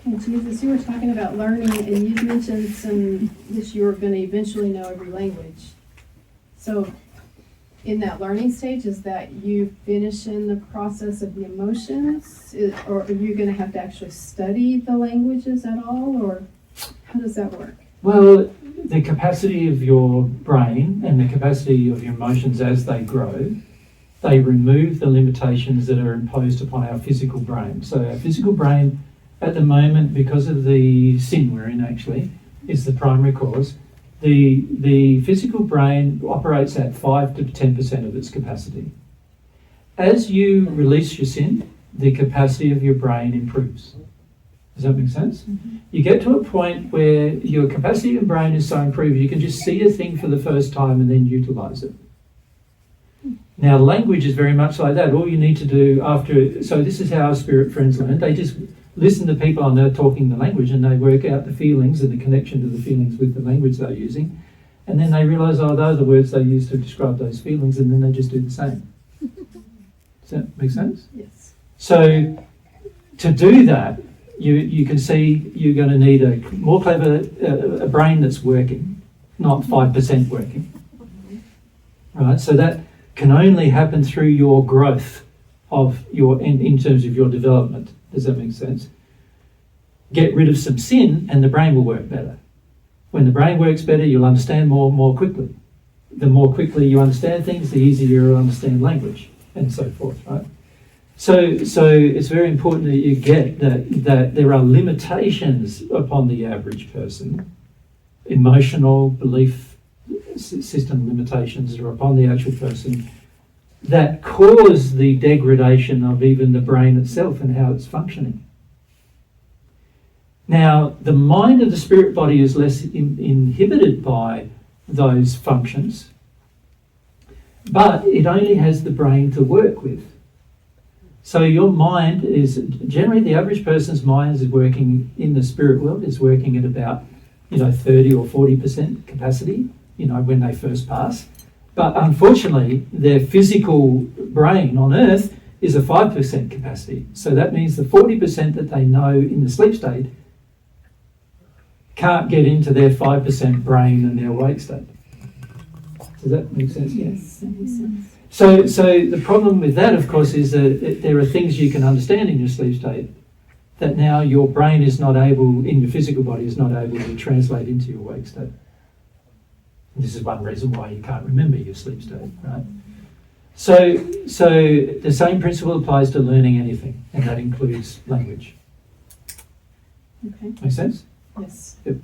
Hey, Jesus, you were talking about learning, and you mentioned that you're going to eventually know every language. So in that learning stage, is that you finish in the process of the emotions, or are you going to have to actually study the languages at all, or how does that work? Well, the capacity of your brain and the capacity of your emotions as they grow, they remove the limitations that are imposed upon our physical brain. So our physical brain at the moment, because of the sin we're in actually, is the primary cause. The physical brain operates at 5 to 10% of its capacity. As you release your sin, the capacity of your brain improves. Does that make sense? Mm-hmm. You get to a point where your capacity of your brain is so improved, you can just see a thing for the first time and then utilize it. Now, language is very much like that. All you need to do after, so this is how our spirit friends learn. They just listen to people on earth talking the language, and they work out the feelings and the connection to the feelings with the language they're using. And then they realise, oh, those are the words they use to describe those feelings, and then they just do the same. Does that make sense? Yes. So to do that, you can see you're going to need a more clever a brain that's working, not 5% working. Right? So that can only happen through your growth of your in terms of your development. Does that make sense? Get rid of some sin and the brain will work better. When the brain works better, you'll understand more quickly. The more quickly you understand things, the easier you'll understand language, and so forth, right? So it's very important that you get that there are limitations upon the average person, emotional belief system limitations are upon the actual person that cause the degradation of even the brain itself and how it's functioning. Now, the mind of the spirit body is less inhibited by those functions, but it only has the brain to work with. So your mind is, generally the average person's mind is working in the spirit world, is working at about 30 or 40% capacity, when they first pass. But unfortunately, their physical brain on earth is a 5% capacity. So that means the 40% that they know in the sleep state can't get into their 5% brain in their awake state. Does that make sense? Yes, that makes sense. So the problem with that, of course, is that there are things you can understand in your sleep state that now your brain is not able, in your physical body, is not able to translate into your awake state. This is one reason why you can't remember your sleep state, right? So the same principle applies to learning anything, and that includes language. Okay. Make sense? Yes. Yep.